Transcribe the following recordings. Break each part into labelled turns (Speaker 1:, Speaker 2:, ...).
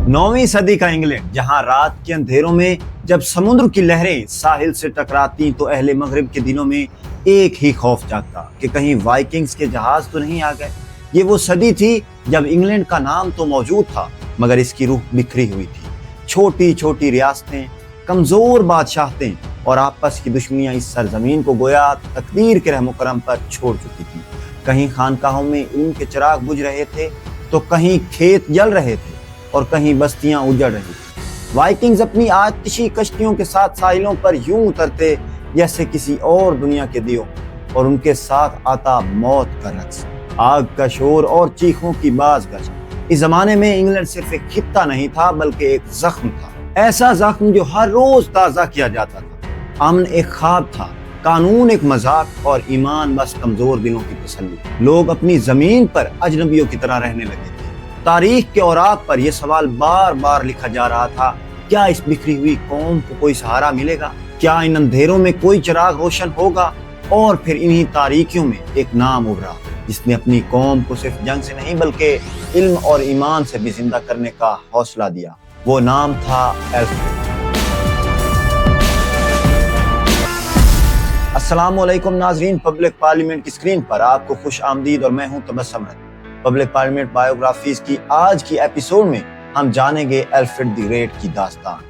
Speaker 1: 9वीं सदी का इंग्लैंड, जहां रात के अंधेरों में जब समुद्र की लहरें साहिल से टकराती तो अहले मगरिब के दिनों में एक ही खौफ जागता कि कहीं वाइकिंग्स के जहाज तो नहीं आ गए। ये वो सदी थी जब इंग्लैंड का नाम तो मौजूद था मगर इसकी रूह बिखरी हुई थी। छोटी छोटी रियासतें, कमजोर बादशाहतें और आपस की दुश्मनियां इस सरजमीन को गोया तकदीर के रहमो करम पर छोड़ चुकी थी। कहीं खानकाहों में इल्म के चिराग बुझ रहे थे तो कहीं खेत जल रहे थे और कहीं बस्तियां उजड़ रही थी। वाइकिंग्स अपनी आतिशी कश्तियों के साथ साहिलों पर यूं उतरते जैसे किसी और दुनिया के दियो, और उनके साथ आता मौत का रक्स, आग का शोर और चीखों की बाज़गश्त। इस जमाने में इंग्लैंड सिर्फ एक खित्ता नहीं था बल्कि एक जख्म था, ऐसा जख्म जो हर रोज ताज़ा किया जाता था। अमन एक ख्वाब था, कानून एक मजाक और ईमान बस कमजोर दिलों की तसल्ली। लोग अपनी जमीन पर अजनबियों की तरह रहने लगे थे। तारीख के औराक पर यह सवाल बार बार लिखा जा रहा था, क्या इस बिखरी हुई कौम को कोई सहारा मिलेगा? क्या इन अंधेरों में कोई चिराग रोशन होगा? और फिर इन्हीं तारीखियों में एक नाम उभरा जिसने अपनी कौम को सिर्फ जंग से नहीं बल्कि इल्म और ईमान से भी जिंदा करने का हौसला दिया। वो नाम था एल्फ्रेड। अस्सलामुअलैकुम नाजरीन, पब्लिक पार्लियामेंट की स्क्रीन पर आपको खुश आमदीद और मैं हूं तबस्सुम। पब्लिक पार्लियामेंट बायोग्राफीज की आज की एपिसोड में हम जानेंगे एल्फ्रेड द ग्रेट की दास्तान।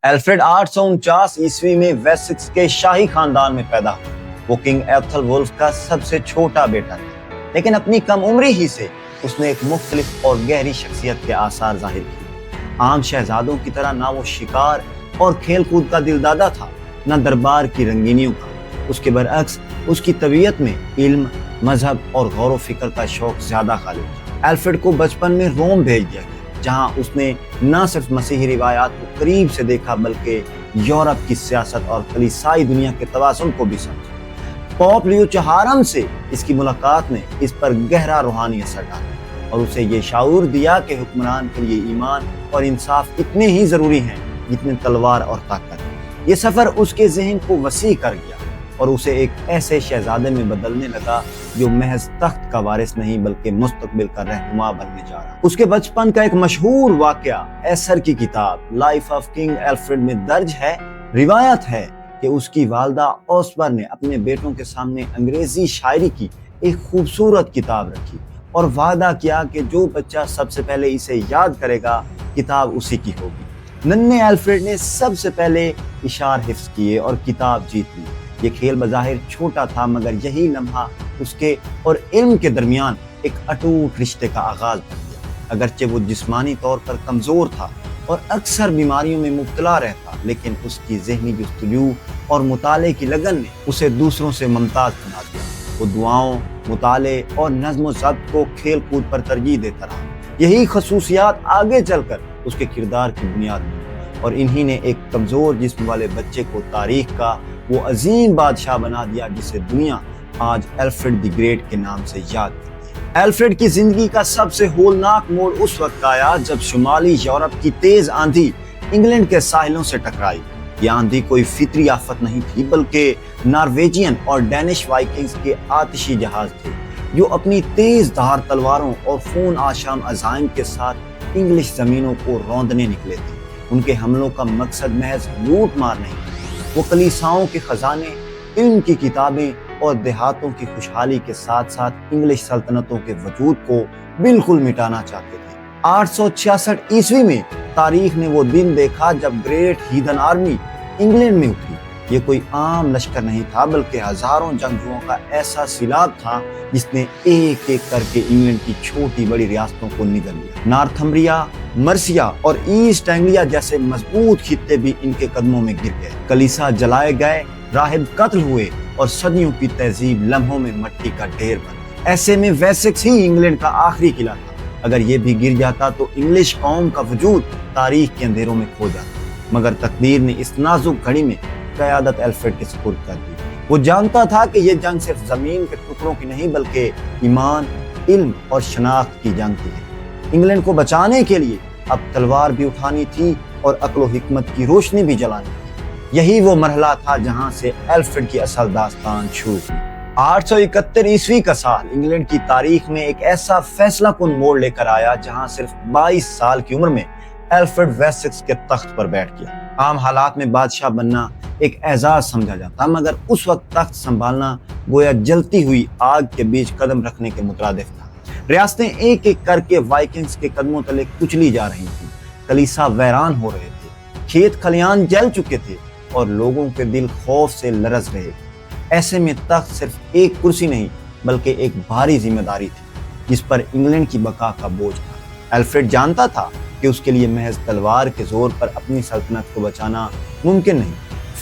Speaker 1: एल्फ्रेड 849 ईस्वी में वेसेक्स के शाही खानदान में पैदा हुआ। वो किंग एथलवुल्फ का सबसे छोटा बेटा था, लेकिन अपनी कम उम्री ही से उसने एक मुख्तलिफ और गहरी शख्सियत के आसार जाहिर किए। आम शहजादों की तरह ना वो शिकार और खेल कूद का दिलदादा था, न दरबार की रंगीनियों का। उसके बरअक्स उसकी तबीयत में इल्म, मजहब और गौर व फिक्र का शौक ज्यादा गालिब था। एल्फ्रेड को बचपन में रोम भेज दिया गया, जहां उसने न सिर्फ मसीही रिवायात को करीब से देखा बल्कि यूरोप की सियासत और कलीसाई दुनिया के तवाज़ुन को भी समझा। पोप लियो चौहारम से इसकी मुलाकात ने इस पर गहरा रूहानी असर डाला और उसे ये शाऊर दिया कि हुक्मरान के लिए ईमान और इंसाफ इतने ही जरूरी हैं जितने तलवार और ताकत। ये सफर उसके ज़हन को वसी कर गया और उसे एक ऐसे शहजादे में बदलने लगा जो महज तख्त का वारिस नहीं बल्कि मुस्तकबिल का रहनुमा बनने जा रहा। उसके बचपन का एक मशहूर वाकया एसर की किताब लाइफ ऑफ किंग एल्फ्रेड में दर्ज है। रिवायत है कि उसकी वालदा ओस्बर ने अपने बेटों के सामने अंग्रेजी शायरी की एक खूबसूरत किताब रखी और वादा किया कि जो बच्चा सबसे पहले इसे याद करेगा किताब उसी की होगी। नन्हे एल्फ्रेड ने सबसे पहले इशार हिफ्ज किए और किताब जीत ली। ये खेल बज़ाहिर छोटा था मगर यही लम्हा उसके और इल्म के दरमियान एक अटूट रिश्ते का आगाज बन गया। अगरचे वो जिस्मानी तौर पर कमजोर था और अक्सर बीमारियों में मुब्तला रहता, लेकिन उसकी ज़हनी जुस्तजू और मुताले की लगन ने उसे दूसरों से मुमताज बना दिया। वो दुआओं, मुताले और नज़्म व ज़ब्त को खेल कूद पर तरजीह देता रहा। यही खसूसियात आगे चलकर उसके किरदार की बुनियाद बनी और इन्हीं ने एक कमजोर जिस्म वाले बच्चे को तारीख का वो अजीम बादशाह बना दिया जिसे दुनिया आज एल्फ्रेड द ग्रेट के नाम से याद करती है। एल्फ्रेड की जिंदगी का सबसे होलनाक मोड़ उस वक्त आया जब शुमाली यूरोप की तेज आंधी इंग्लैंड के साहिलों से टकराई। ये आंधी कोई फितरी आफत नहीं थी बल्कि नॉर्वेजियन और डेनिश वाइकिंग्स के आतिशी जहाज थे जो अपनी तेज धार तलवारों और खून आशाम अजाइम के साथ इंग्लिश जमीनों को रौंदने निकले थे। उनके हमलों का मकसद महज लूट मार नहीं, वो कलीसाओं के खजाने, इल्म की किताबें और देहातों की खुशहाली के साथ साथ इंग्लिश सल्तनतों के वजूद को बिल्कुल मिटाना चाहते थे। 866 ईस्वी में तारीख ने वो दिन देखा जब ग्रेट हीदन आर्मी इंग्लैंड में उतरी। ये कोई आम लश्कर नहीं था बल्कि हजारों जंगजुओं का ऐसा सिलाब था जिसने एक एक करके इंग्लैंड की छोटी बड़ी रियासतों को निगल लिया। नॉर्थम्ब्रिया, मर्सिया और ईस्ट एंग्लिया जैसे मजबूत खित्ते भी इनके कदमों में गिर गए। कलीसा जलाए गए, राहिब कत्ल हुए और सदियों की तहजीब लम्हों में मट्टी का ढेर बन गई। ऐसे में वेसेक्स ही इंग्लैंड का आखिरी किला था। अगर ये भी गिर जाता तो इंग्लिश कौम का वजूद तारीख के अंधेरों में खो जाता। मगर तकदीर ने इस नाजुक घड़ी में क़यादत एल्फ्रेड के सुपुर्द कर दी। वो जानता था कि ये जंग सिर्फ जमीन के टुकड़ों की नहीं बल्कि ईमान, इल्म और शनाख्त की जंग थी। इंग्लैंड को बचाने के लिए अब तलवार भी उठानी थी और अक्ल व हिकमत की रोशनी भी जलानी थी। यही वो मरहला था जहां से एल्फ्रेड की असल दास्तान शुरू हुई। 871 ईस्वी का साल इंग्लैंड की तारीख में एक ऐसा फैसला कुन मोड़ लेकर आया जहां सिर्फ 22 साल की उम्र में एल्फ्रेड वेसेक्स के तख्त पर बैठ गया। आम हालात में बादशाह बनना एक एजाज समझा जाता, मगर उस वक्त तख्त संभालना गोया जलती हुई आग के बीच कदम रखने के मुतरादिफ था। रियासतें एक एक करके वाइकिंग्स के कदमों तले कुचली जा रही थीं, कलीसा वैरान हो रहे थे, खेत खलियान जल चुके थे और लोगों के दिल खौफ से लरज रहे थे। ऐसे में तख्त सिर्फ एक कुर्सी नहीं बल्कि एक भारी जिम्मेदारी थी जिस पर इंग्लैंड की बका का बोझ था। एल्फ्रेड जानता था कि उसके लिए महज तलवार के जोर पर अपनी सल्तनत को बचाना मुमकिन नहीं।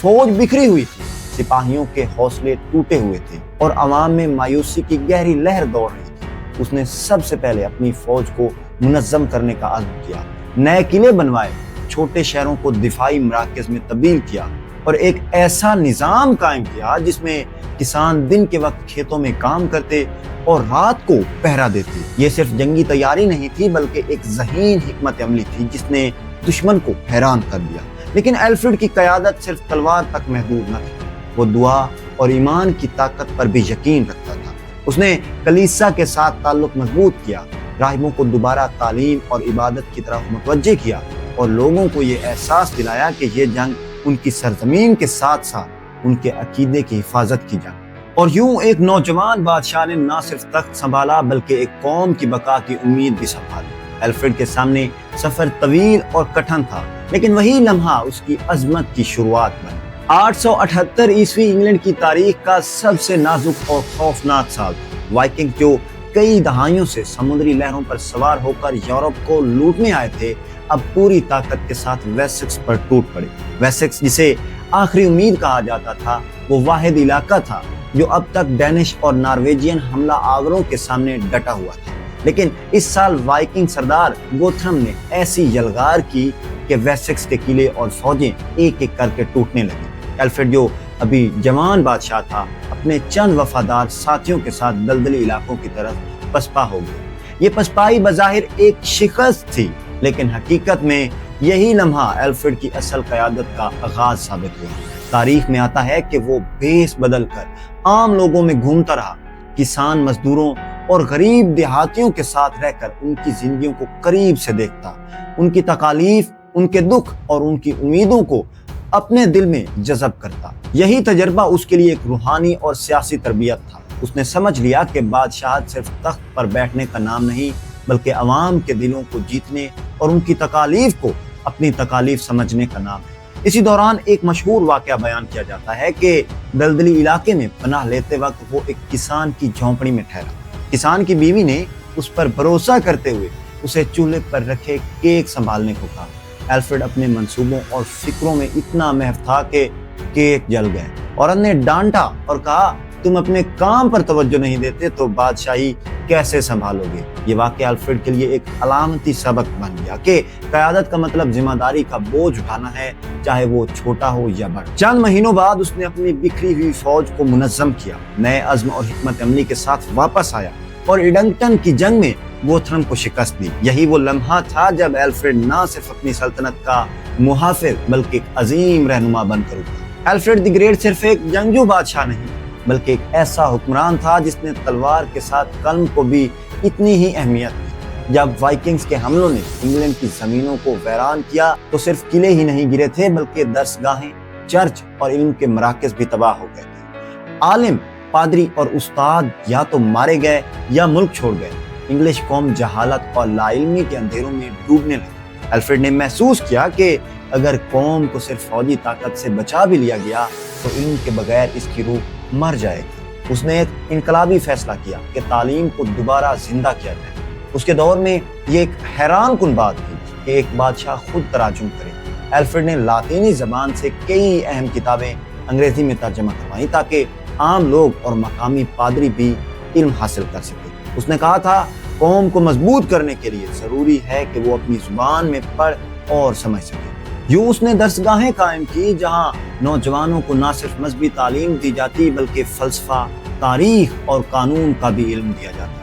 Speaker 1: फौज बिखरी हुई थी, सिपाहियों के हौसले टूटे हुए थे और अवाम में मायूसी की गहरी लहर दौड़ रही थी। उसने सबसे पहले अपनी फौज को मुनज़्ज़म करने का अज़्म किया, नए किले बनवाए, छोटे शहरों को दिफाई मराकज़ में तब्दील किया और एक ऐसा निज़ाम कायम किया जिसमें किसान दिन के वक्त खेतों में काम करते और रात को पहरा देते। ये सिर्फ जंगी तैयारी नहीं थी बल्कि एक ज़हीन हिकमत अमली थी जिसने दुश्मन को हैरान कर दिया। लेकिन एल्फ्रेड की क़यादत सिर्फ तलवार तक महदूद न थी, वो दुआ और ईमान की ताकत पर भी यकीन रखता था। उसने कलीसिया के साथ ताल्लुक मजबूत किया, राहिबों को दोबारा तालीम और इबादत की तरफ मुतवज्जे किया और लोगों को ये एहसास दिलाया कि ये जंग उनकी सरजमीन के साथ साथ उनके अकीदे की हिफाजत की जाए। और यूं एक नौजवान बादशाह ने न सिर्फ तख्त संभाला बल्कि एक कौम की बका की उम्मीद भी संभाली। एल्फ्रेड के सामने सफर तवील और कठिन था, लेकिन वही लम्हा उसकी अजमत की शुरुआत बनी। 878 ईस्वी इंग्लैंड की तारीख का सबसे नाजुक और खौफनाक साल था। वाइकिंग जो कई दहाइयों से समुद्री लहरों पर सवार होकर यूरोप को लूटने आए थे, अब पूरी ताकत के साथ वेसेक्स पर टूट पड़े। वेसेक्स, जिसे आखिरी उम्मीद कहा जाता था, वो वाहिद इलाका था जो अब तक डेनिश और नॉर्वेजियन हमला आवरों के सामने डटा हुआ था। लेकिन इस साल वाइकिंग सरदार गोथरम ने ऐसी यलगार की कि वेसेक्स के किले और फौजें एक एक करके टूटने लगी। एल्फ्रेड, जो अभी जवान बादशाह था, अपने चंद वफादार साथियों के साथ दलदली इलाकों की तरफ पसपा हो गए। ये पसपाई बज़ाहिर एक शिकस्त थी, लेकिन हकीकत में यही लम्हा एल्फ्रेड की असल क़यादत का आगाज साबित हुआ। तारीख में आता है कि वो भेस बदल कर आम लोगों में घूमता रहा, किसान मजदूरों और गरीब देहातियों के साथ रहकर उनकी जिंदगियों को करीब से देखता, उनकी तकालीफ, उनके दुख और उनकी उम्मीदों को अपने दिल में जज़ब करता। यही तजर्बा उसके लिए एक रूहानी और सियासी तरबियत था। उसने समझ लिया कि बादशाहत सिर्फ तख्त पर बैठने का नाम नहीं बल्कि अवाम के दिलों को जीतने और उनकी तकालीफ को अपनी तकालीफ समझने का नाम है। इसी दौरान एक मशहूर वाक़या बयान किया जाता है कि दलदली इलाके में पनाह लेते वक्त वो एक किसान की झोंपड़ी में ठहरा। किसान की बीवी ने उस पर भरोसा करते हुए उसे चूल्हे पर रखे केक संभालने को कहा। एल्फ्रेड अपने मंसूबों और फिक्रों में इतना महव था कि केक जल गए। औरत ने डांटा और कहा, तुम अपने काम पर तवज्जो नहीं देते तो बादशाही कैसे संभालोगे। ये वाक़या एल्फ्रेड के लिए एक अलामती सबक बन गया कि क़यादत का मतलब जिम्मेदारी का बोझ उठाना है, चाहे वो छोटा हो या बड़ा। चंद महीनों बाद उसने अपनी बिखरी हुई फौज को मुनज़्ज़म किया, नए अज़्म और हिकमत अमली के साथ वापस आया और एडंगटन की जंग में गोथरम को शिकस्त दी। यही वो लम्हा था जब एल्फ्रेड न सिर्फ अपनी सल्तनत का मुहाफिज बल्कि एक अजीम रहनुमा बनकर उभरा। एल्फ्रेड द ग्रेट सिर्फ एक जंगजू बादशाह नहीं बल्कि एक ऐसा हुक्मरान था जिसने तलवार के साथ कलम को भी इतनी ही अहमियत दी। जब वाइकिंग्स के हमलों ने इंग्लैंड की जमीनों को वैरान किया तो सिर्फ किले ही नहीं गिरे थे बल्कि दरसगाहें, चर्च और इल्म के मराकज़ भी तबाह हो गए थे। आलिम, पादरी और उस्ताद या तो मारे गए या मुल्क छोड़ गए। इंग्लिश कौम जहालत और लाइल्मी के अंधेरों में डूबने लगी। एल्फ्रेड ने महसूस किया कि अगर कौम को सिर्फ फौजी ताकत से बचा भी लिया गया तो इल्म के बगैर इसकी रूह मर जाएगी। उसने एक इनकलाबी फैसला किया कि तालीम को दोबारा जिंदा किया जाए। उसके दौर में ये एक हैरान कुन बात थी कि एक बादशाह खुद तराजुम करे। एल्फ्रेड ने लातीनी जबान से कई अहम किताबें अंग्रेजी में तर्जमा करवाई ताकि आम लोग और मकामी पादरी भी इल्म हासिल कर सके। उसने कहा था, कौम को मजबूत करने के लिए जरूरी है कि वो अपनी जुबान में पढ़ और समझ सके। यूं उसने दरसगाहें कायम की जहां नौजवानों को न सिर्फ मजहबी तालीम दी जाती बल्कि फलसफा, तारीख और कानून का भी इल्म दिया जाता।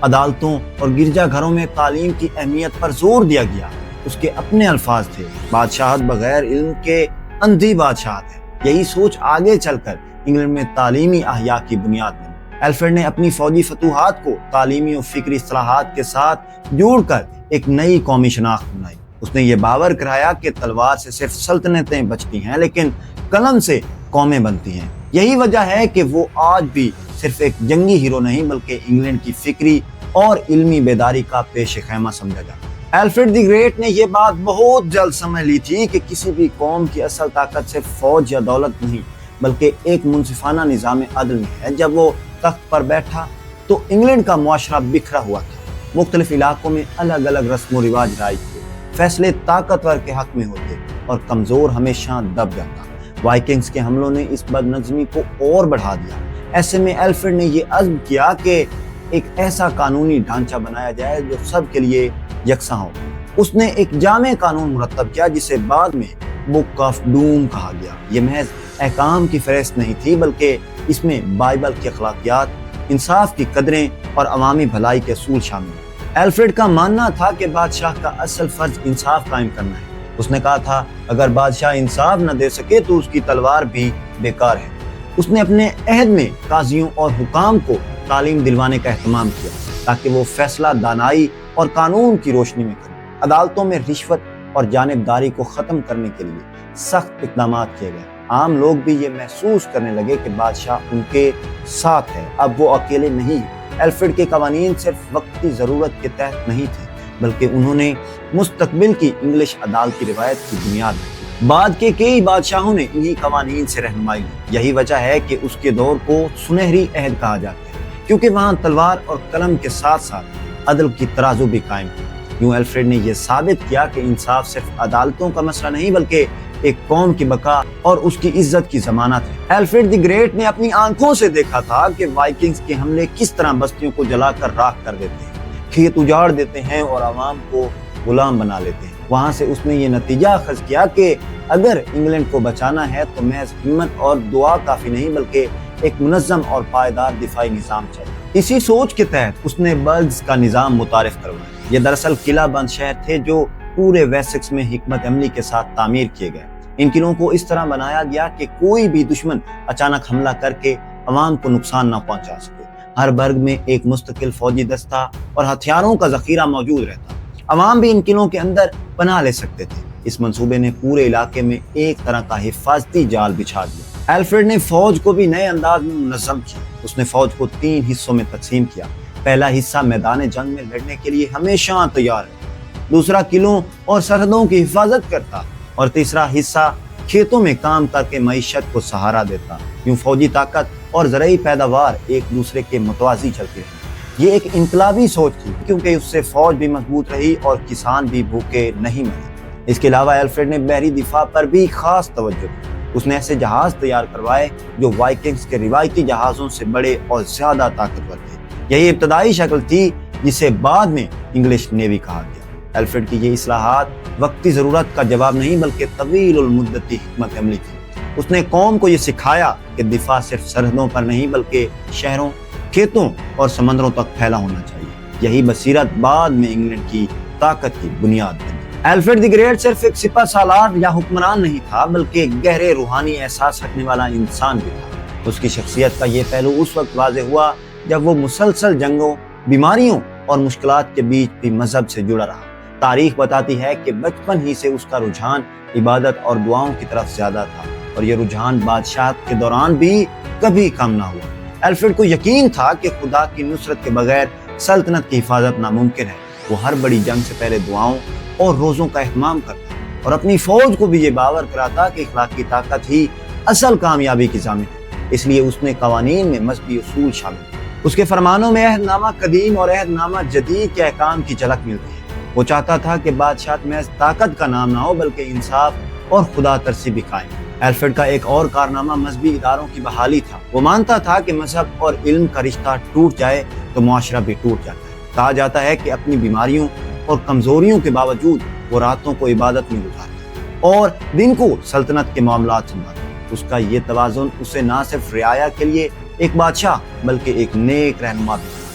Speaker 1: अदालतों और गिरजाघरों में तालीम की अहमियत पर जोर दिया गया। उसके अपने अल्फाज थे, बादशाहत बगैर इल्म के अंधी बादशाहत है। यही सोच आगे चलकर انگلینڈ میں تعلیمی احیا کی بنیاد بنی۔ الفریڈ نے اپنی فوجی فتوحات کو تعلیمی اور فکری اصلاحات کے ساتھ جوڑ کر ایک نئی قومی شناخت بنائی۔ اس نے یہ باور کرایا کہ تلوار سے صرف سلطنتیں بچتی ہیں لیکن قلم سے قومیں بنتی ہیں۔ یہی وجہ ہے کہ وہ آج بھی صرف ایک جنگی ہیرو نہیں بلکہ انگلینڈ کی فکری اور علمی بیداری کا پیش خیمہ سمجھا جاتا ہے۔ الفریڈ دی گریٹ نے یہ بات بہت جلد سمجھ لی تھی کہ کسی بھی قوم کی اصل طاقت صرف فوج یا دولت نہیں بلکہ ایک منصفانہ نظام عدل میں ہے۔ جب وہ تخت پر بیٹھا تو انگلینڈ کا معاشرہ بکھرا ہوا تھا، مختلف علاقوں میں الگ الگ رسم و رواج رائج تھے، فیصلے طاقتور کے حق میں ہوتے اور کمزور ہمیشہ دب جاتا۔ وائکنگز کے حملوں نے اس بدنظمی کو اور بڑھا دیا۔ ایسے میں الفریڈ نے یہ عزم کیا کہ ایک ایسا قانونی ڈھانچہ بنایا جائے جو سب کے لیے یکساں ہو۔ اس نے ایک جامع قانون مرتب کیا جسے بعد میں بک آف ڈوم کہا گیا۔ یہ محض احکام کی فہرست نہیں تھی بلکہ اس میں بائبل کی اخلاقیات، انصاف کی قدریں اور عوامی بھلائی کے اصول شامل ہیں۔ الفریڈ کا ماننا تھا کہ بادشاہ کا اصل فرض انصاف قائم کرنا ہے۔ اس نے کہا تھا اگر بادشاہ انصاف نہ دے سکے تو اس کی تلوار بھی بیکار ہے۔ اس نے اپنے عہد میں قاضیوں اور حکام کو تعلیم دلوانے کا اہتمام کیا تاکہ وہ فیصلہ دانائی اور قانون کی روشنی میں کریں۔ عدالتوں میں رشوت اور جانبداری کو ختم کرنے کے لیے سخت اقدامات کیے گئے۔ عام لوگ بھی یہ محسوس کرنے لگے کہ بادشاہ ان کے ساتھ ہے، اب وہ اکیلے نہیں۔ الفریڈ کے قوانین صرف وقتی ضرورت کے تحت نہیں تھے بلکہ انہوں نے مستقبل کی انگلش عدالتی روایت کی بنیاد رکھی۔ بعد کے کئی بادشاہوں نے انہی قوانین سے رہنمائی لی۔ یہی وجہ ہے کہ اس کے دور کو سنہری عہد کہا جاتا ہے کیونکہ وہاں تلوار اور قلم کے ساتھ ساتھ عدل کی ترازو بھی قائم تھی۔ یوں الفریڈ نے یہ ثابت کیا کہ انصاف صرف عدالتوں کا مسئلہ نہیں بلکہ ایک قوم کی بقا اور اس کی عزت کی ضمانت ہے۔ الفریڈ دی گریٹ نے اپنی آنکھوں سے دیکھا تھا کہ وائکنگز کے حملے کس طرح بستیوں کو جلا کر راکھ کر دیتے ہیں، کھیت اجاڑ دیتے ہیں اور عوام کو غلام بنا لیتے ہیں۔ وہاں سے اس نے یہ نتیجہ اخذ کیا کہ اگر انگلینڈ کو بچانا ہے تو محض ہمت اور دعا کافی نہیں بلکہ ایک منظم اور پائیدار دفاعی نظام چاہیے۔ اسی سوچ کے تحت اس نے برگز کا نظام متعارف کروایا۔ یہ دراصل قلعہ بند شہر تھے جو پورے ویسکس میں حکمت عملی کے ساتھ تعمیر کیے گئے۔ ان قلعوں کو اس طرح بنایا گیا کہ کوئی بھی دشمن اچانک حملہ کر کے عوام کو نقصان نہ پہنچا سکے۔ ہر برگ میں ایک مستقل فوجی دستہ اور ہتھیاروں کا ذخیرہ موجود رہتا۔ عوام بھی ان قلعوں کے اندر پناہ لے سکتے تھے۔ اس منصوبے نے پورے علاقے میں ایک طرح کا حفاظتی جال بچھا دیا۔ الفریڈ نے فوج کو بھی نئے انداز میں منظم کیا۔ اس نے فوج کو 3 حصوں میں تقسیم کیا۔ پہلا حصہ میدان جنگ میں لڑنے کے لیے ہمیشہ تیار ہے، دوسرا قلعوں اور سرحدوں کی حفاظت کرتا اور تیسرا حصہ کھیتوں میں کام کر کے معیشت کو سہارا دیتا۔ یوں فوجی طاقت اور زرعی پیداوار ایک دوسرے کے متوازی چلتی رہی۔ یہ ایک انقلابی سوچ تھی کیونکہ اس سے فوج بھی مضبوط رہی اور کسان بھی بھوکے نہیں مرے۔ اس کے علاوہ الفریڈ نے بحری دفاع پر بھی خاص توجہ دی۔ اس نے ایسے جہاز تیار کروائے جو وائکنگز کے روایتی جہازوں سے بڑے اور زیادہ طاقتور تھے۔ یہی ابتدائی شکل تھی جسے بعد میں انگلش نیوی کہا گیا۔ الفریڈ کی یہ اصلاحات وقتی ضرورت کا جواب نہیں بلکہ طویل المدتی حکمت عملی تھی۔ اس نے قوم کو یہ سکھایا کہ دفاع صرف سرحدوں پر نہیں بلکہ شہروں، کھیتوں اور سمندروں تک پھیلا ہونا چاہیے۔ یہی بصیرت بعد میں انگلینڈ کی طاقت کی بنیاد بنی۔ الفریڈ دی گریٹ صرف ایک سپہ سالار یا حکمران نہیں تھا بلکہ ایک گہرے روحانی احساس رکھنے والا انسان بھی تھا۔ اس کی شخصیت کا یہ پہلو اس وقت واضح ہوا جب وہ مسلسل جنگوں، بیماریوں اور مشکلات کے بیچ بھی مذہب سے جڑا رہا۔ تاریخ بتاتی ہے کہ بچپن ہی سے اس کا رجحان عبادت اور دعاؤں کی طرف زیادہ تھا اور یہ رجحان بادشاہت کے دوران بھی کبھی کم نہ ہوا۔ الفریڈ کو یقین تھا کہ خدا کی نصرت کے بغیر سلطنت کی حفاظت ناممکن ہے۔ وہ ہر بڑی جنگ سے پہلے دعاؤں اور روزوں کا اہتمام کرتا اور اپنی فوج کو بھی یہ باور کراتا کہ اخلاقی طاقت ہی اصل کامیابی کی ضامن ہے۔ اس لیے اس نے قوانین میں مذہبی اصول شامل کیے۔ اس کے فرمانوں میں عہد نامہ قدیم اور عہد نامہ جدید کے احکام کی جھلک ملتی ہے۔ وہ چاہتا تھا کہ بادشاہت محض طاقت کا نام نہ ہو بلکہ انصاف اور خدا ترسی بھی قائم۔ الفریڈ کا ایک اور کارنامہ مذہبی اداروں کی بحالی تھا۔ وہ مانتا تھا کہ مذہب اور علم کا رشتہ ٹوٹ جائے تو معاشرہ بھی ٹوٹ جاتا ہے۔ کہا جاتا ہے کہ اپنی بیماریوں اور کمزوریوں کے باوجود وہ راتوں کو عبادت میں گزارتا اور دن کو سلطنت کے معاملات سنبھالتا۔ اس کا یہ توازن اسے نہ صرف رعایا کے لیے ایک بادشاہ بلکہ ایک نیک رہنما بھی بناتا۔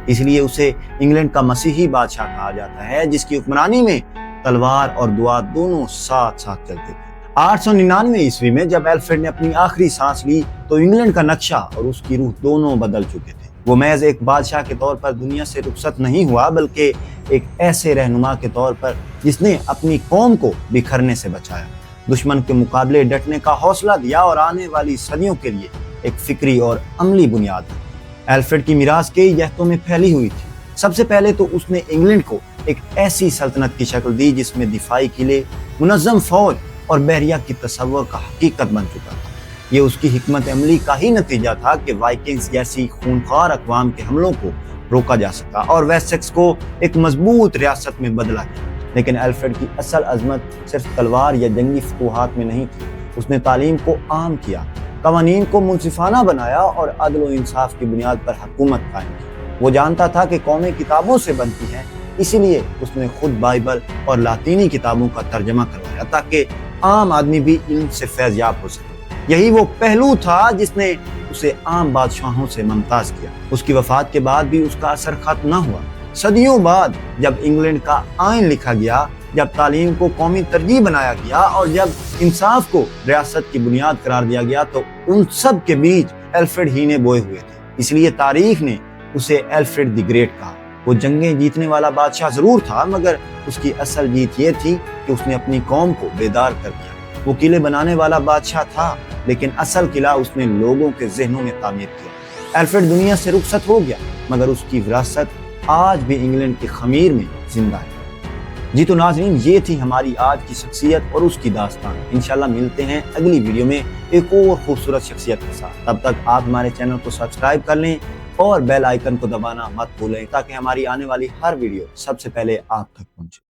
Speaker 1: اس لیے اسے انگلینڈ کا مسیحی بادشاہ کہا جاتا ہے جس کی حکمرانی میں تلوار اور دعا دونوں ساتھ ساتھ چلتے تھے۔ 899 ईस्वी में जब एल्फ्रेड ने अपनी आखिरी सांस ली तो इंग्लैंड का नक्शा और उसकी रूह दोनों बदल चुके थे। वो महज एक बादशाह के तौर पर दुनिया से रुखसत नहीं हुआ, बल्कि एक ऐसे रहनुमा के तौर पर जिसने अपनी कौम को बिखरने से बचाया, दुश्मन के मुकाबले डटने का हौसला दिया और आने वाली सदियों के लिए एक फिक्री और अमली बुनियाद रखी। एल्फ्रेड की मीरास कई जहतों में फैली हुई थी। सबसे पहले तो उसने इंग्लैंड को एक ऐसी सल्तनत की शक्ल दी जिसमें दिफाई किले, मुनज़्ज़म फौज और बहरिया की तसव्वुर का हकीकत बन चुका था। ये उसकी हिकमत अमली का ही नतीजा था कि वाइकिंग्स जैसी खूंखार अक़वाम के हमलों को रोका जा सका और वेसेक्स को एक मजबूत रियासत में बदला गया। लेकिन एल्फ्रेड की असल अजमत सिर्फ तलवार या जंगी फतूहात में नहीं थी। उसने तालीम को आम किया, कवानीन को मुनसिफाना बनाया और अदल व इंसाफ की बुनियाद पर हुकूमत कायम की। वो जानता था कि कौमें किताबों से बनती हैं, इसीलिए उसने खुद बाइबल और लातीनी किताबों का तर्जमा करवाया ताकि आम आदमी भी इल्म से फैज़ याब हो सके। यही वो पहलू था जिसने उसे आम बादशाहों से मुमताज किया। उसकी वफात के बाद भी उसका असर खत्म न हुआ। सदियों बाद जब इंग्लैंड का आइन लिखा गया, जब तालीम को कौमी तरजीह बनाया गया और जब इंसाफ को रियासत की बुनियाद करार दिया गया, तो उन सब के बीच एल्फ्रेड ही ने बोए हुए थे। इसलिए तारीख ने उसे एल्फ्रेड द ग्रेट कहा। वो जंगें जीतने वाला बादशाह जरूर था, मगर उसकी असल जीत ये थी कि उसने अपनी कौम को बेदार कर दिया। वो किले बनाने वाला बादशाह था, लेकिन असल किला उसने लोगों के ज़हनों में तामीर किया। एल्फ्रेड दुनिया से रुखसत हो गया, मगर उसकी विरासत आज भी इंग्लैंड के खमीर में जिंदा है। जी तो नाज़रीन, ये थी हमारी आज की शख्सियत और उसकी दास्तान। इंशाल्लाह मिलते हैं अगली वीडियो में एक और खूबसूरत शख्सियत के साथ। तब तक आप हमारे चैनल को सब्सक्राइब कर लें और बेल आइकन को दबाना मत भूलें ताकि हमारी आने वाली हर वीडियो सबसे पहले आप तक पहुंचे।